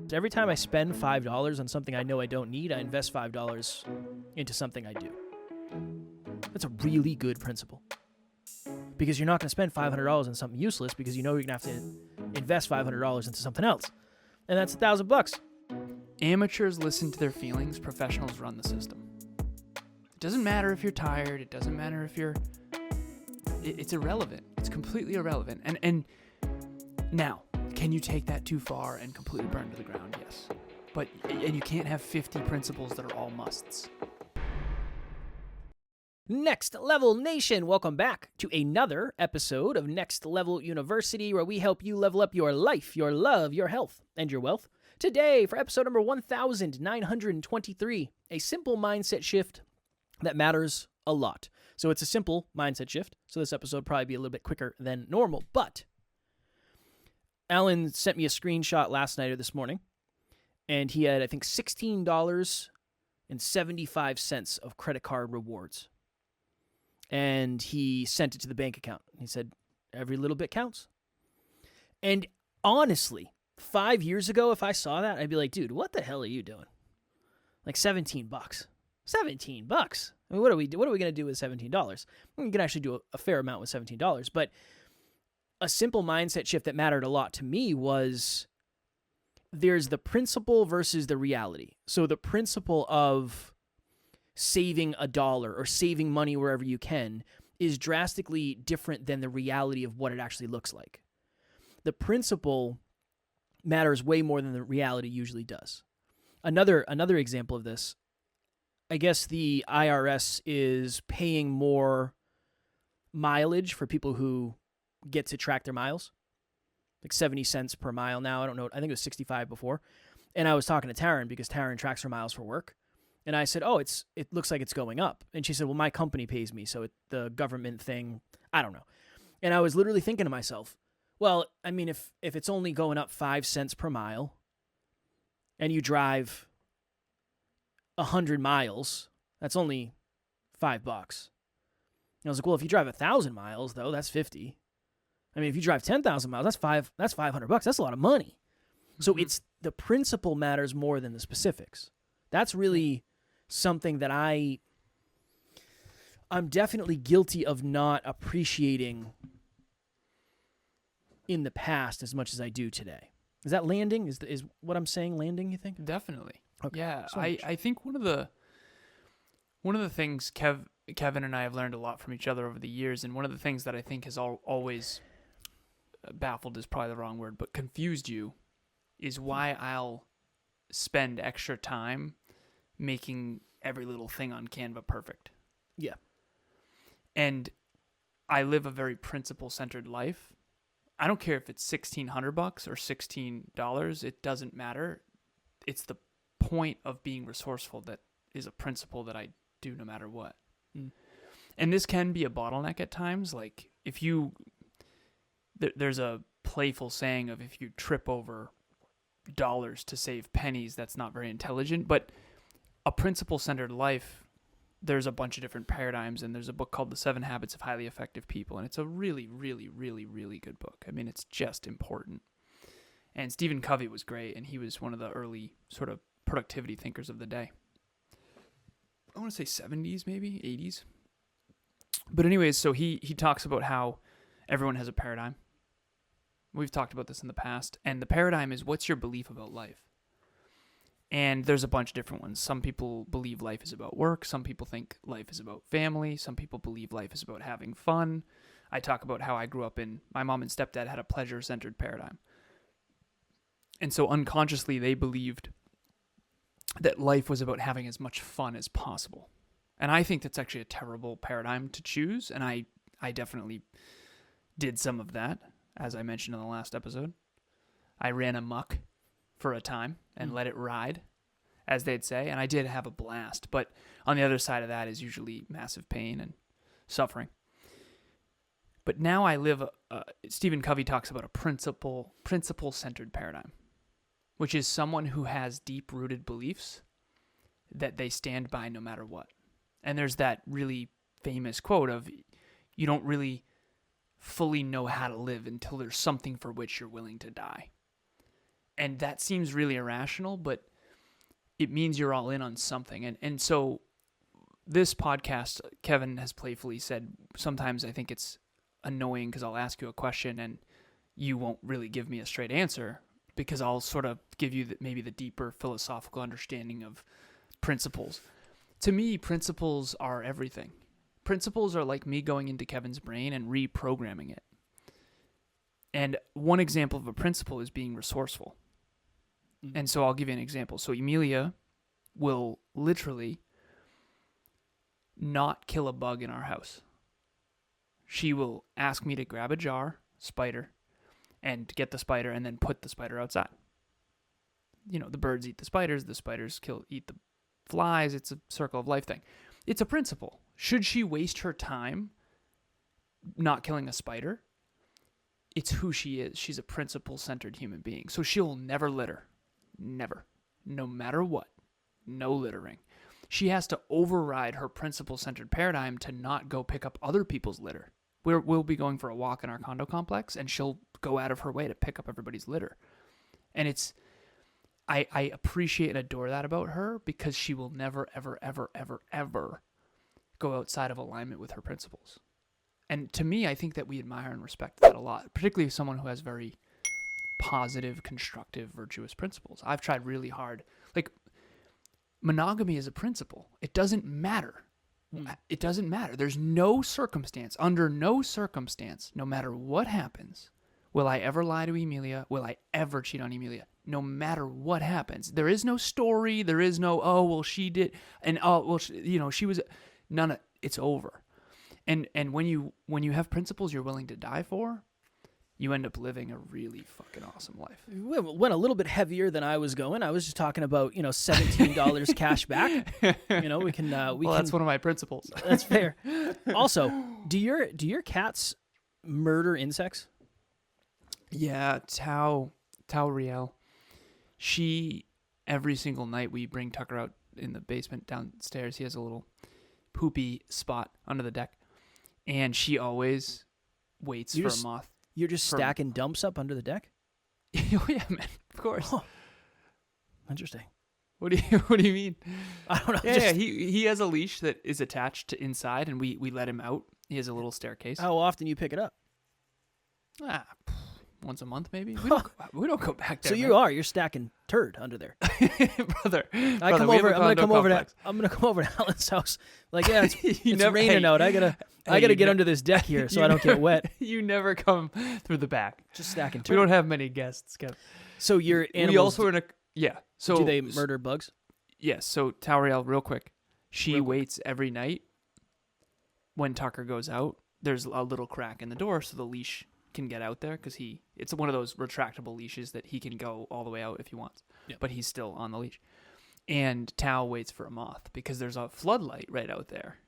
So every time I spend $5 on something I know I don't need, I invest $5 into something I do. That's a really good principle. Because you're not going to spend $500 on something useless because you know you're going to have to invest $500 into something else. And that's $1,000. Amateurs listen to their feelings. Professionals run the system. It doesn't matter if you're tired. It doesn't matter if you're... It's irrelevant. It's completely irrelevant. And now, can you take that too far and completely burn to the ground? Yes. And you can't have 50 principles that are all musts. Next Level Nation, welcome back to another episode of Next Level University, where we help you level up your life, your love, your health, and your wealth. Today, for episode number 1923, a simple mindset shift that matters a lot. So it's a simple mindset shift, so this episode will probably be a little bit quicker than normal, but Alan sent me a screenshot last night or this morning, and he had, I think, $16.75 of credit card rewards. And he sent it to the bank account. He said, every little bit counts. And honestly, 5 years ago, if I saw that, I'd be like, dude, what the hell are you doing? Like $17. $17. I mean, what are we going to do with $17? We can actually do a fair amount with $17. But a simple mindset shift that mattered a lot to me was there's the principle versus the reality. So the principle of saving $1 or saving money wherever you can is drastically different than the reality of what it actually looks like. The principle matters way more than the reality usually does. Another example of this, I guess the IRS is paying more mileage for people who get to track their miles, like 70 cents per mile now. I don't know. I think it was 65 before. And I was talking to Taryn because Taryn tracks her miles for work. And I said, oh, it looks like it's going up. And she said, well, my company pays me, so the government thing, I don't know. And I was literally thinking to myself, well, I mean, if it's only going up 5 cents per mile and you drive 100 miles, that's only $5. And I was like, well, if you drive 1,000 miles, though, that's 50. I mean, if you drive 10,000 miles, that's $500. That's a lot of money. Mm-hmm. So it's the principle matters more than the specifics. That's really something that I'm definitely guilty of not appreciating in the past as much as I do today. Is that landing? Is what I'm saying landing, you think? Definitely. Okay. Yeah, So I think one of the things Kevin and I have learned a lot from each other over the years, and one of the things that I think has always baffled is probably the wrong word, but confused you, is why I'll spend extra time making every little thing on Canva perfect. Yeah. And I live a very principle-centered life. I don't care if it's $1,600 or $16. It doesn't matter. It's the point of being resourceful that is a principle that I do no matter what. Mm. And this can be a bottleneck at times. Like there's a playful saying of if you trip over dollars to save pennies, that's not very intelligent. But a principle-centered life, there's a bunch of different paradigms, and there's a book called The 7 Habits of Highly Effective People, and it's a really, really, really, really good book. I mean, it's just important. And Stephen Covey was great, and he was one of the early sort of productivity thinkers of the day. I want to say 70s, maybe 80s. But anyways, so he talks about how everyone has a paradigm. We've talked about this in the past, and the paradigm is what's your belief about life? And there's a bunch of different ones. Some people believe life is about work. Some people think life is about family. Some people believe life is about having fun. I talk about how I grew up my mom and stepdad had a pleasure-centered paradigm. And so unconsciously, they believed that life was about having as much fun as possible. And I think that's actually a terrible paradigm to choose. And I definitely did some of that, as I mentioned in the last episode. I ran amok for a time and let it ride, as they'd say, and I did have a blast. But on the other side of that is usually massive pain and suffering. But now I live, Stephen Covey talks about a principle-centered paradigm, which is someone who has deep-rooted beliefs that they stand by no matter what. And there's that really famous quote of, you don't really fully know how to live until there's something for which you're willing to die. And that seems really irrational, but it means you're all in on something. And so this podcast, Kevin has playfully said, sometimes I think it's annoying because I'll ask you a question and you won't really give me a straight answer because I'll sort of give you maybe the deeper philosophical understanding of principles. To me, principles are everything. Principles are like me going into Kevin's brain and reprogramming it. And one example of a principle is being resourceful. And so I'll give you an example. So Emilia will literally not kill a bug in our house. She will ask me to grab a jar, spider, and get the spider and then put the spider outside. You know, the birds eat the spiders eat the flies. It's a circle of life thing. It's a principle. Should she waste her time not killing a spider? It's who she is. She's a principle-centered human being. So she'll never litter. Never. No matter what. No littering. She has to override her principle-centered paradigm to not go pick up other people's litter. We'll be going for a walk in our condo complex, and she'll go out of her way to pick up everybody's litter. And I appreciate and adore that about her because she will never, ever, ever, ever, ever go outside of alignment with her principles. And to me, I think that we admire and respect that a lot, particularly someone who has very positive, constructive, virtuous principles. I've tried really hard. Like, monogamy is a principle. It doesn't matter. It doesn't matter. There's no circumstance, under no circumstance, no matter what happens, will I ever lie to Emilia? Will I ever cheat on Emilia? No matter what happens. There is no story. There is no, oh, well, she did. And, oh, well, she was, none of, it's over. And when you have principles you're willing to die for, you end up living a really fucking awesome life. We went a little bit heavier than I was going. I was just talking about, $17 cash back. We can. That's one of my principles. That's fair. Also, do your cats murder insects? Yeah, Tao Riel. She, every single night we bring Tucker out in the basement downstairs. He has a little poopy spot under the deck. And she always waits for a moth. You're just stacking dumps up under the deck? Oh, yeah, man. Of course. Oh, interesting. What do you mean? I don't know. Yeah, he has a leash that is attached to inside, and we let him out. He has a little staircase. How often you pick it up? Once a month, maybe. We don't go back there. So you're stacking turd under there, brother. I'm gonna come over to Alan's house. Like, yeah, it's raining out. I gotta get under this deck here so I don't get wet. You never come through the back. Just stacking turd. We don't have many guests, Kev. So your animals. We also are So do they murder bugs? Yes. So Tauriel, real quick, she waits every night when Tucker goes out. There's a little crack in the door, so the leash can get out there because it's one of those retractable leashes that he can go all the way out if he wants, but he's still on the leash. And Tao waits for a moth because there's a floodlight right out there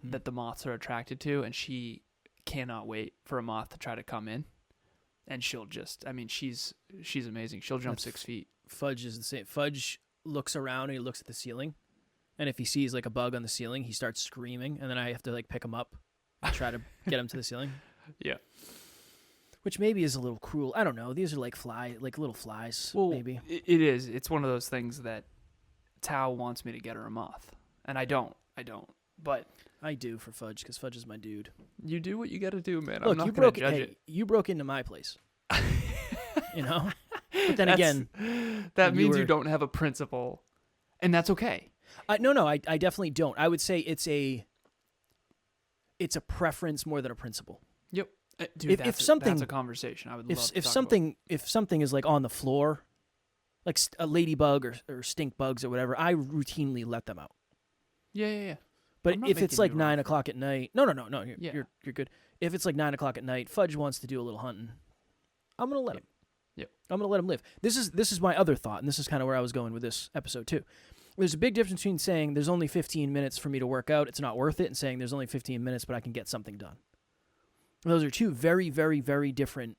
that the moths are attracted to, and she cannot wait for a moth to try to come in. And she'll just, she's amazing. She'll jump 6 feet. Fudge is the same. Fudge looks around and he looks at the ceiling, and if he sees like a bug on the ceiling, he starts screaming, and then I have to like pick him up and try to get him to the ceiling. Yeah. Which maybe is a little cruel. I don't know. These are like little flies, maybe. It is. It's one of those things that Tao wants me to get her a moth. And I don't. But I do for Fudge because Fudge is my dude. You do what you got to do, man. Look, I'm not going to judge it. You broke into my place. But then again. That means you don't have a principle. And that's okay. No, I definitely don't. I would say it's a preference more than a principle. Yep. Dude, that's a conversation I would love to talk about. If something is like on the floor, like a ladybug or stink bugs or whatever, I routinely let them out. Yeah. But if it's like 9 o'clock at night, no, you're good. If it's like 9 o'clock at night, Fudge wants to do a little hunting, I'm gonna let him. Yep. I'm gonna let him live. This is my other thought, and this is kind of where I was going with this episode too. There's a big difference between saying there's only 15 minutes for me to work out, it's not worth it, and saying there's only 15 minutes, but I can get something done. Those are two very, very, very different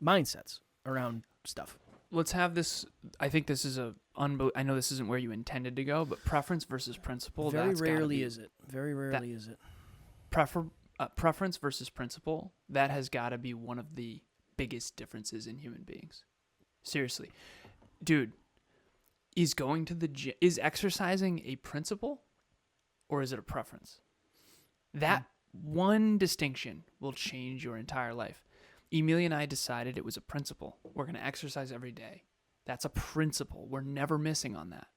mindsets around stuff. Let's have this. I think this is I know this isn't where you intended to go, but preference versus principle. Very rarely is it. Very rarely is it. Preference versus principle. That has got to be one of the biggest differences in human beings. Seriously. Dude, is going to the gym, is exercising a principle or is it a preference? That one distinction will change your entire life. Emilia and I decided it was a principle. We're going to exercise every day. That's a principle. We're never missing on that.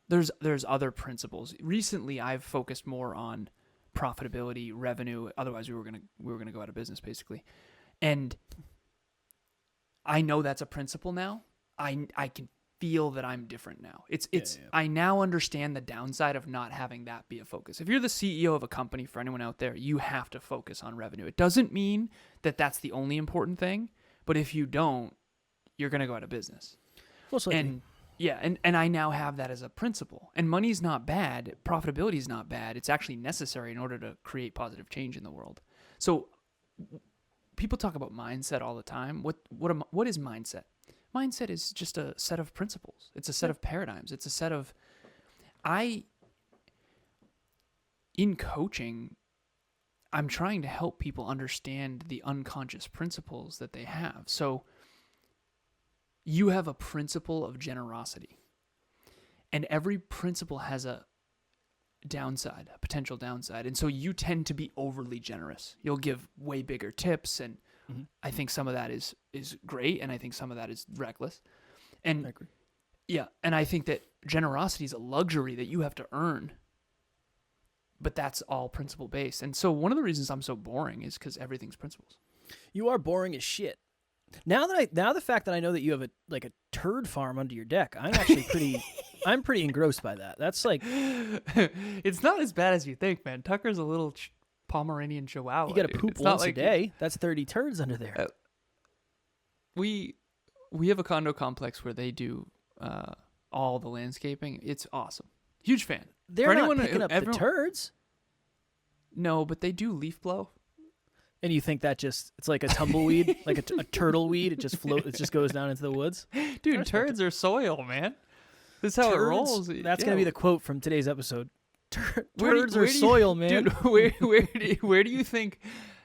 There's other principles. Recently, I've focused more on profitability, revenue. Otherwise, we were gonna go out of business, basically. And I know that's a principle now. I can feel that I'm different now. I now understand the downside of not having that be a focus. If you're the CEO of a company, for anyone out there, you have to focus on revenue. It doesn't mean that that's the only important thing, but if you don't, you're going to go out of business. Most likely. And I now have that as a principle. And money's not bad. Profitability is not bad. It's actually necessary in order to create positive change in the world. So people talk about mindset all the time. What is mindset? Mindset is just a set of principles. It's a set of paradigms. It's a set of... In coaching, I'm trying to help people understand the unconscious principles that they have. So you have a principle of generosity. And every principle has a downside, a potential downside. And so you tend to be overly generous. You'll give way bigger tips, and I think some of that is great, and I think some of that is reckless. And I agree. Yeah, and I think that generosity is a luxury that you have to earn. But that's all principle based. And so one of the reasons I'm so boring is because everything's principles. You are boring as shit. Now the fact that I know that you have a turd farm under your deck, I'm actually pretty engrossed by that. That's like, it's not as bad as you think, man. Tucker's a little Pomeranian Chihuahua. You got to poop once a day. That's 30 turds under there. We have a condo complex where they do all the landscaping. It's awesome. Huge fan. They're not picking up the turds. No, but they do leaf blow. And you think that it's like a tumbleweed, like a turtle weed. It just floats. It just goes down into the woods. Dude, turds are soil, man. This is how it rolls. That's gonna be the quote from today's episode. Turds are soil, man. Dude, where do you think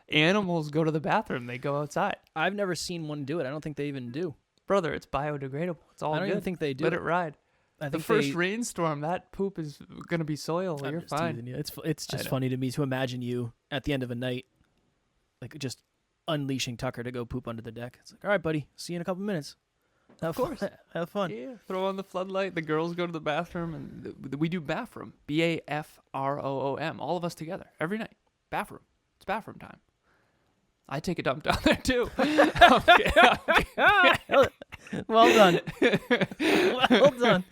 animals go to the bathroom? They go outside. I've never seen one do it. I don't think they even do. Brother, it's biodegradable. It's all good. I don't even think they do. Let it ride. I think the first rainstorm, that poop is going to be soil. You're fine. It's just funny to me to imagine you at the end of a night, like just unleashing Tucker to go poop under the deck. It's like, all right, buddy, see you in a couple minutes. Of course. Have fun. Yeah. Throw on the floodlight. The girls go to the bathroom, and we do bathroom. BAFROOM. All of us together every night. Bathroom. It's bathroom time. I take a dump down there too. Well done. Well done.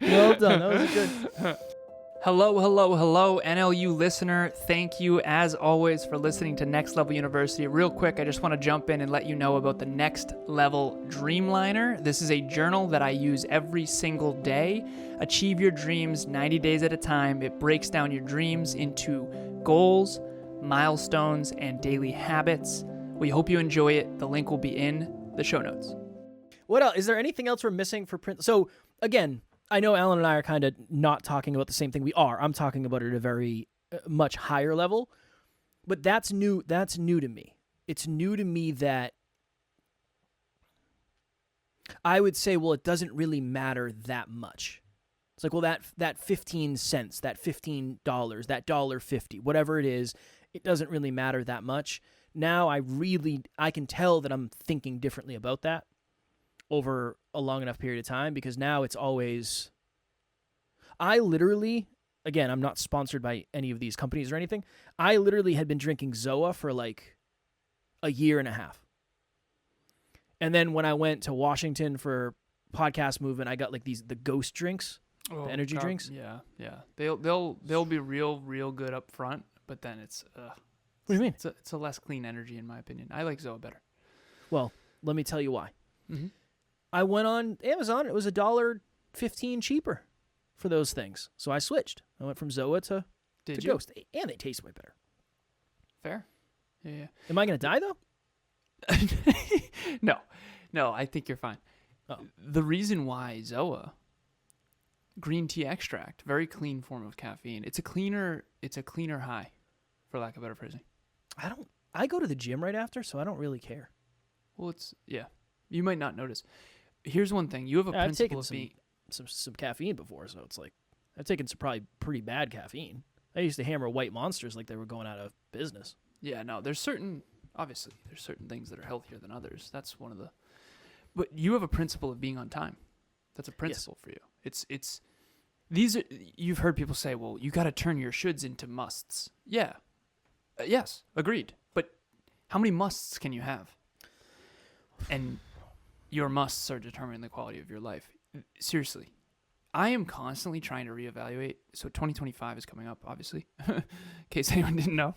Well done. That was good. Hello, NLU listener. Thank you, as always, for listening to Next Level University. Real quick, I just want to jump in and let you know about the Next Level Dreamliner. This is a journal that I use every single day. Achieve your dreams 90 days at a time. It breaks down your dreams into goals, milestones, and daily habits. We hope you enjoy it. The link will be in the show notes. What else? Is there anything else we're missing for print? So, again, I know Alan and I are kind of not talking about the same thing. We are. I'm talking about it at a very much higher level. But that's new. That's new to me. It's new to me that I would say, well, it doesn't really matter that much. It's like, well, that 15 cents, that $15, that $1.50, whatever it is, it doesn't really matter that much. Now I can tell that I'm thinking differently about that over a long enough period of time, because now it's always, I literally, again, I'm not sponsored by any of these companies or anything. I literally had been drinking ZOA for like a year and a half. And then when I went to Washington for Podcast Movement, I got like the ghost drinks, the energy drinks. Yeah. They'll be real good up front, but then it's what do you mean? It's a less clean energy, in my opinion. I like ZOA better. Well, let me tell you why. Mm-hmm. I went on Amazon. It was $1.15 cheaper for those things. So I switced. I went from ZOA to Ghost. And they taste way better. Fair. Yeah. Am I going to die, though? No, I think you're fine. Oh. The reason why ZOA, green tea extract, very clean form of caffeine. It's a cleaner high, for lack of better phrasing. I go to the gym right after, so I don't really care. Well, You might not notice. Here's one thing. You have a I've taken principle of being... some caffeine before, so it's like I've taken some probably pretty bad caffeine. I used to hammer White Monsters like they were going out of business. Yeah, no, there's certain things that are healthier than others. That's one of the... But you have a principle of being on time. That's a principle for you. You've heard people say, well, you got to turn your shoulds into musts. Yeah. Yes, agreed. But how many musts can you have? And your musts are determining the quality of your life. Seriously. I am constantly trying to reevaluate. So 2025 is coming up, obviously, in case anyone didn't know.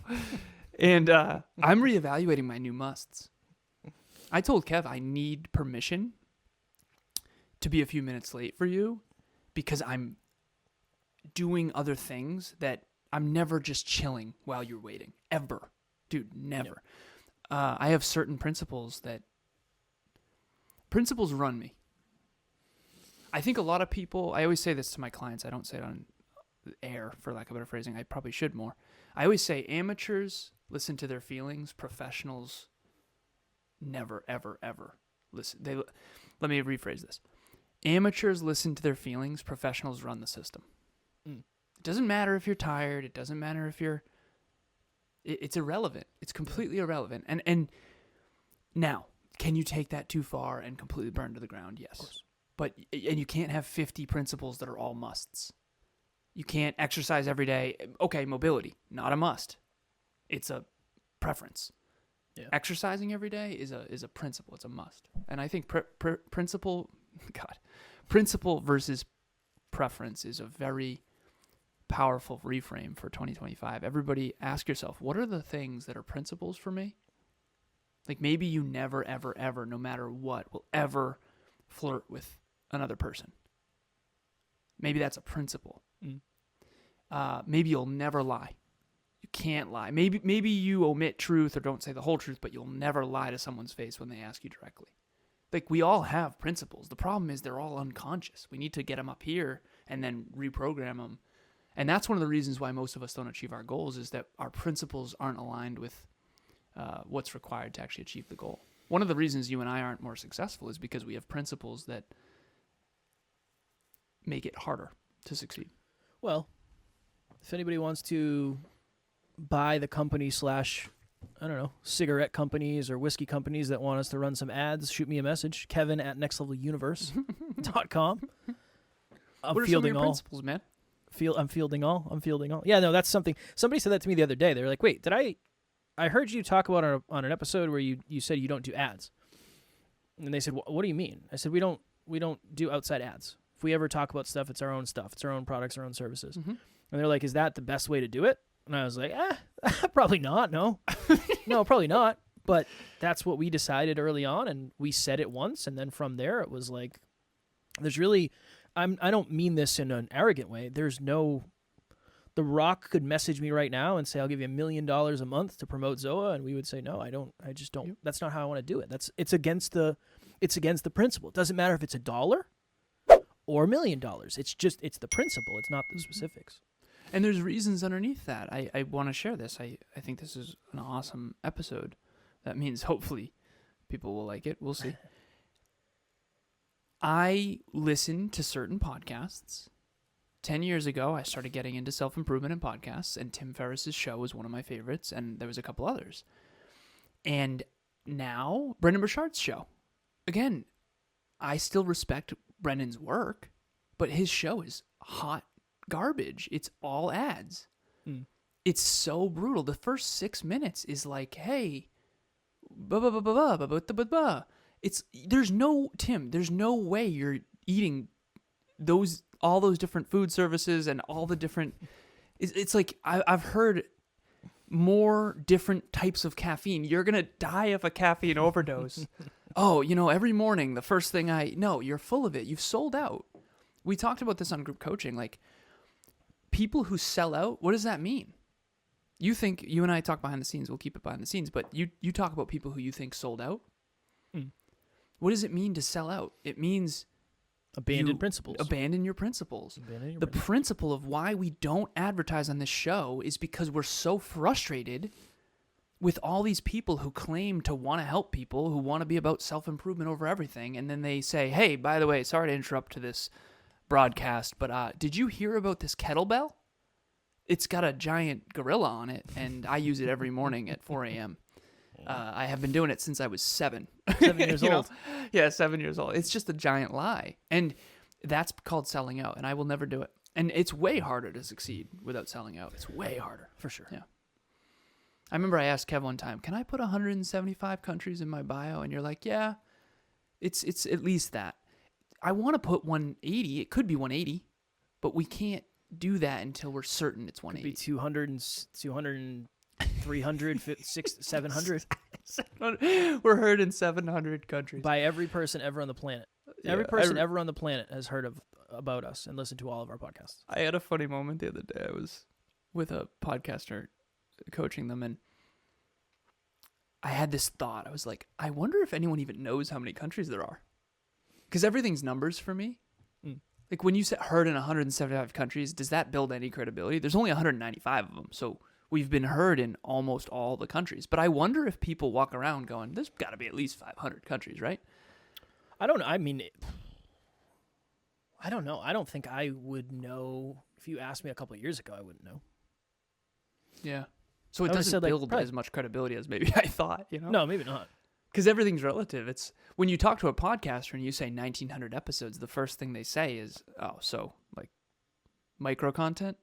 And I'm reevaluating my new musts. I told Kev I need permission to be a few minutes late for you because I'm doing other things that I'm never just chilling while you're waiting. Ever. Dude, never. Yep. I have certain principles run me. I think a lot of people, I always say this to my clients. I don't say it on air, for lack of better phrasing. I probably should more. I always say amateurs listen to their feelings. Professionals never, ever, ever listen. Let me rephrase this. Amateurs listen to their feelings. Professionals run the system. It doesn't matter if you're tired. It doesn't matter if you're... It's irrelevant. It's completely irrelevant. And now, can you take that too far and completely burn to the ground? Yes. And you can't have 50 principles that are all musts. You can't exercise every day. Okay, mobility, not a must. It's a preference. Yeah. Exercising every day is a principle. It's a must. And I think principle versus preference is a very powerful reframe for 2025. Everybody ask yourself, what are the things that are principles for me? Like maybe you never, ever, ever, no matter what, will ever flirt with another person. Maybe that's a principle. Maybe you'll never lie. You can't lie. Maybe you omit truth or don't say the whole truth, but you'll never lie to someone's face when they ask you directly. Like we all have principles. The problem is they're all unconscious. We need to get them up here and then reprogram them. And that's one of the reasons why most of us don't achieve our goals is that our principles aren't aligned with what's required to actually achieve the goal. One of the reasons you and I aren't more successful is because we have principles that make it harder to succeed. Well, if anybody wants to buy the company / I don't know, cigarette companies or whiskey companies that want us to run some ads, shoot me a message, Kevin at nextleveluniverse.com. What are some of your principles, man? I'm fielding all. Yeah, no, that's something. Somebody said that to me the other day. They were like, wait, did I heard you talk about on an episode where you said you don't do ads. And they said, what do you mean? I said, we don't do outside ads. If we ever talk about stuff, it's our own stuff. It's our own products, our own services. Mm-hmm. And they're like, is that the best way to do it? And I was like, probably not. No, no, probably not. But that's what we decided early on. And we said it once. And then from there, it was like, there's really, I don't mean this in an arrogant way. There's no, The Rock could message me right now and say, I'll give you $1 million a month to promote Zoa. And we would say, no, I just don't. Yep. That's not how I want to do it. It's against the principle. It doesn't matter if it's $1 or $1 million. It's the principle. It's not the specifics. And there's reasons underneath that. I want to share this. I think this is an awesome episode. That means hopefully people will like it. We'll see. I listen to certain podcasts. 10 years ago, I started getting into self-improvement and podcasts, and Tim Ferriss's show was one of my favorites, and there was a couple others. And now, Brendan Burchard's show. Again, I still respect Brendan's work, but his show is hot garbage. It's all ads. It's so brutal. The first 6 minutes is like, hey, there's no way you're eating all those different food services and all the different. It's like I've heard more different types of caffeine. You're gonna die of a caffeine overdose. Every morning the first thing you're full of it. You've sold out. We talked about this on group coaching. Like people who sell out. What does that mean? You and I talk behind the scenes. We'll keep it behind the scenes. But you talk about people who you think sold out. What does it mean to sell out? It means abandon principles. Abandon your principles. The principle of why we don't advertise on this show is because we're so frustrated with all these people who claim to want to help people, who want to be about self-improvement over everything, and then they say, hey, by the way, sorry to interrupt to this broadcast, but did you hear about this kettlebell? It's got a giant gorilla on it, and I use it every morning at 4 a.m. I have been doing it since I was 7. 7 years old. Yeah, 7 years old. It's just a giant lie. And that's called selling out, and I will never do it. And it's way harder to succeed without selling out. It's way harder. For sure. Yeah. I remember I asked Kev one time, can I put 175 countries in my bio? And you're like, yeah, it's at least that. I want to put 180. It could be 180, but we can't do that until we're certain it's 180. Could be 200, 300, 700. We're heard in 700 countries. By every person ever on the planet. Yeah, every person ever on the planet has heard about us and listened to all of our podcasts. I had a funny moment the other day. I was with a podcaster coaching them, and I had this thought. I was like, I wonder if anyone even knows how many countries there are. Because everything's numbers for me. Like when you say heard in 175 countries, does that build any credibility? There's only 195 of them. So we've been heard in almost all the countries. But I wonder if people walk around going, there's got to be at least 500 countries, right? I don't know. I mean, I don't know. I don't think I would know. If you asked me a couple of years ago, I wouldn't know. Yeah. So it doesn't build as much credibility as maybe I thought, you know? No, maybe not. Because everything's relative. It's when you talk to a podcaster and you say 1,900 episodes, the first thing they say is, oh, so like micro content?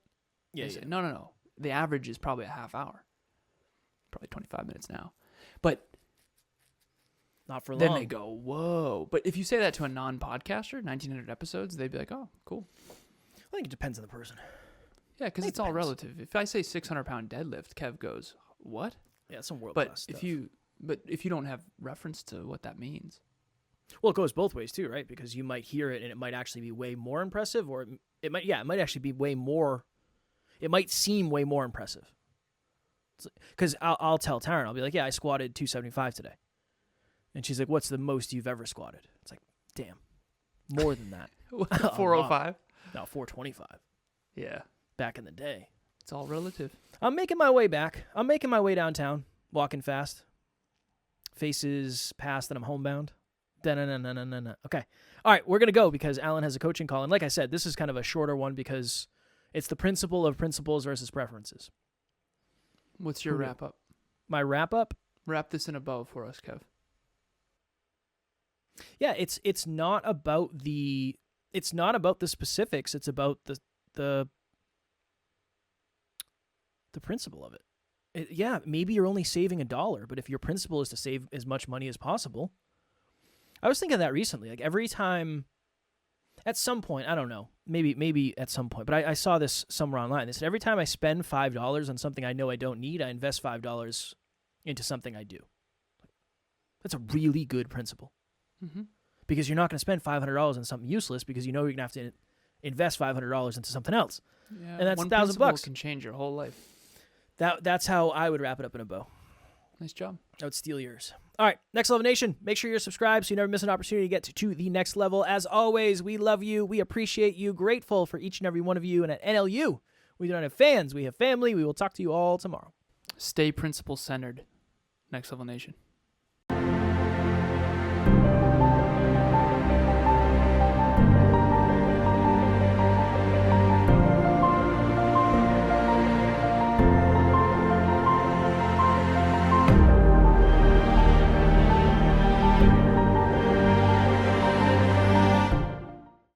Yeah, say, No. The average is probably a half hour. Probably 25 minutes now. But not for long. Then they go, whoa. But if you say that to a non-podcaster, 1,900 episodes, they'd be like, oh, cool. I think it depends on the person. Yeah, because it's all relative. If I say 600-pound deadlift, Kev goes, what? Yeah, it's some world-class stuff. But if you don't have reference to what that means. Well, it goes both ways too, right? Because you might hear it and it might actually be way more impressive, or it might actually be way more, it might seem way more impressive. Because I'll tell Taryn, I'll be like, yeah, I squatted 275 today. And she's like, what's the most you've ever squatted? It's like, damn, more than that. 405? No, 425. Yeah. Back in the day. It's all relative. I'm making my way back. I'm making my way downtown, walking fast. Faces past that I'm homebound. Okay. All right, we're going to go because Alan has a coaching call. And like I said, this is kind of a shorter one because it's the principle of principles versus preferences. What's your wrap-up? My wrap-up? Wrap this in a bow for us, Kev. Yeah, it's not about the specifics. It's about the principle of it. Yeah, maybe you're only saving $1, but if your principle is to save as much money as possible. I was thinking that recently. Like every time, at some point, I don't know, maybe at some point, but I saw this somewhere online. They said every time I spend $5 on something I know I don't need, I invest $5 into something I do. That's a really good principle. Mm-hmm. Because you're not going to spend $500 on something useless because you know you're going to have to invest $500 into something else. Yeah, and that's $1,000. Can change your whole life. That's how I would wrap it up in a bow. Nice job. I would steal yours. All right, Next Level Nation, make sure you're subscribed so you never miss an opportunity to get to the next level. As always, we love you. We appreciate you. Grateful for each and every one of you. And at NLU, we don't have fans. We have family. We will talk to you all tomorrow. Stay principle-centered. Next Level Nation.